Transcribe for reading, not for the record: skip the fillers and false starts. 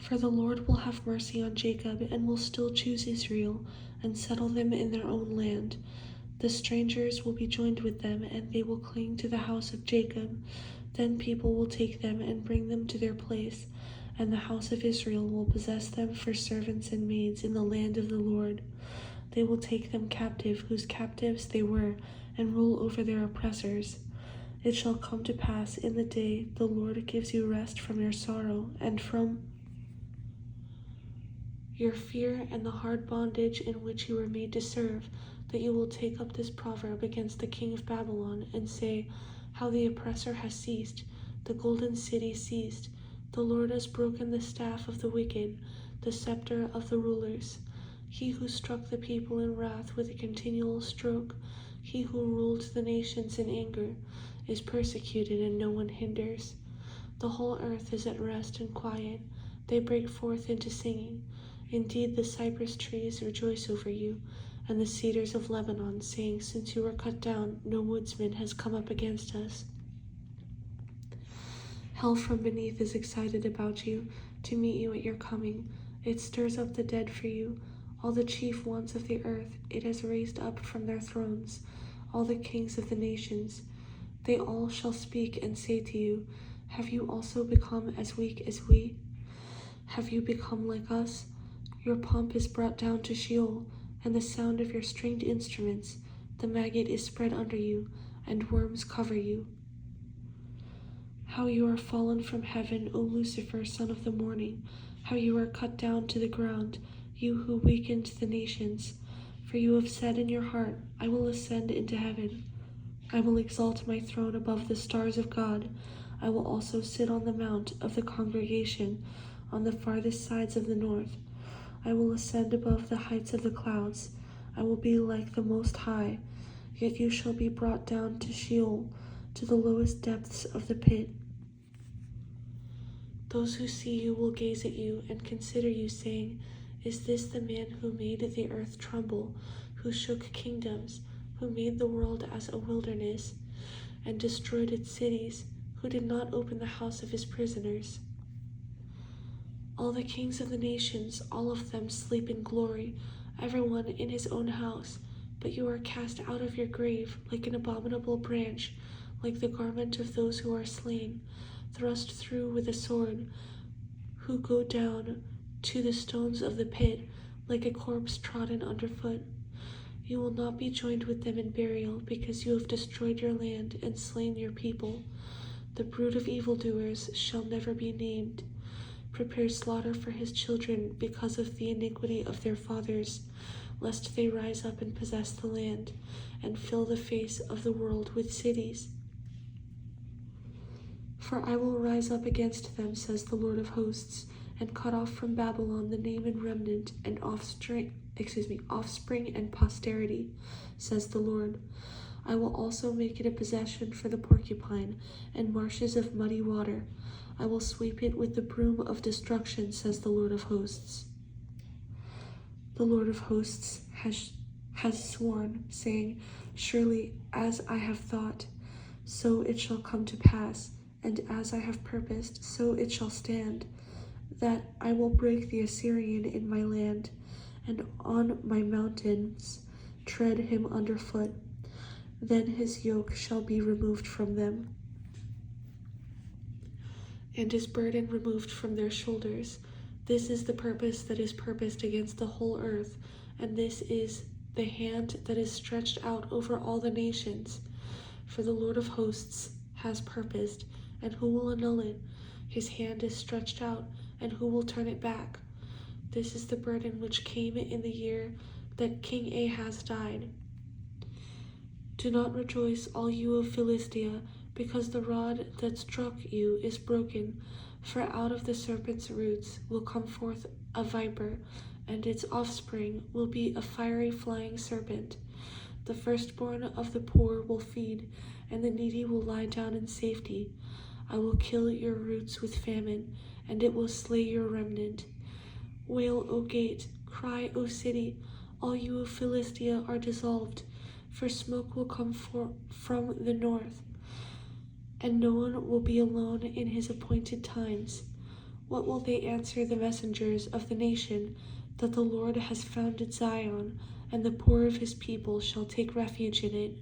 For the Lord will have mercy on Jacob and will still choose Israel and settle them in their own land. The strangers will be joined with them, and they will cling to the house of Jacob. Then people will take them and bring them to their place, and the house of Israel will possess them for servants and maids in the land of the Lord. They will take them captive, whose captives they were, and rule over their oppressors. It shall come to pass in the day the Lord gives you rest from your sorrow and from your fear and the hard bondage in which you were made to serve, that you will take up this proverb against the king of Babylon and say, how the oppressor has ceased, the golden city ceased. The Lord has broken the staff of the wicked, the scepter of the rulers. He who struck the people in wrath with a continual stroke, he who ruled the nations in anger, is persecuted and no one hinders. The whole earth is at rest and quiet. They break forth into singing. Indeed, the cypress trees rejoice over you, and the cedars of Lebanon, saying, since you were cut down, no woodsman has come up against us. Hell from beneath is excited about you, to meet you at your coming. It stirs up the dead for you. All the chief ones of the earth it has raised up from their thrones, all the kings of the nations. They all shall speak and say to you, have you also become as weak as we? Have you become like us? Your pomp is brought down to Sheol, and the sound of your stringed instruments. The maggot is spread under you, and worms cover you. How you are fallen from heaven, O Lucifer, son of the morning! How you are cut down to the ground, you who weakened the nations! For you have said in your heart, I will ascend into heaven. I will exalt my throne above the stars of God. I will also sit on the mount of the congregation, on the farthest sides of the north. I will ascend above the heights of the clouds. I will be like the Most High. Yet you shall be brought down to Sheol, to the lowest depths of the pit. Those who see you will gaze at you and consider you, saying, is this the man who made the earth tremble, who shook kingdoms, who made the world as a wilderness, and destroyed its cities, who did not open the house of his prisoners? All the kings of the nations, all of them sleep in glory, everyone in his own house. But you are cast out of your grave like an abominable branch, like the garment of those who are slain, thrust through with a sword, who go down to the stones of the pit, like a corpse trodden underfoot. You will not be joined with them in burial, because you have destroyed your land and slain your people. The brood of evildoers shall never be named. Prepare slaughter for his children because of the iniquity of their fathers, lest they rise up and possess the land, and fill the face of the world with cities. For I will rise up against them, says the Lord of hosts, and cut off from Babylon the name and remnant, and offspring and posterity, says the Lord. I will also make it a possession for the porcupine, and marshes of muddy water. I will sweep it with the broom of destruction, says the Lord of hosts. The Lord of hosts has sworn, saying, surely as I have thought, so it shall come to pass, and as I have purposed, so it shall stand, that I will break the Assyrian in my land, and on my mountains tread him underfoot. Then his yoke shall be removed from them, and his burden removed from their shoulders. This is the purpose that is purposed against the whole earth, and this is the hand that is stretched out over all the nations. For the Lord of hosts has purposed, and who will annul it? His hand is stretched out, and who will turn it back? This is the burden which came in the year that King Ahaz died. Do not rejoice, all you of Philistia, because the rod that struck you is broken. For out of the serpent's roots will come forth a viper, and its offspring will be a fiery flying serpent. The firstborn of the poor will feed, and the needy will lie down in safety. I will kill your roots with famine, and it will slay your remnant. Wail, O gate, cry, O city, all you of Philistia are dissolved, for smoke will come from the north, and no one will be alone in his appointed times. What will they answer the messengers of the nation? That the Lord has founded Zion, and the poor of his people shall take refuge in it.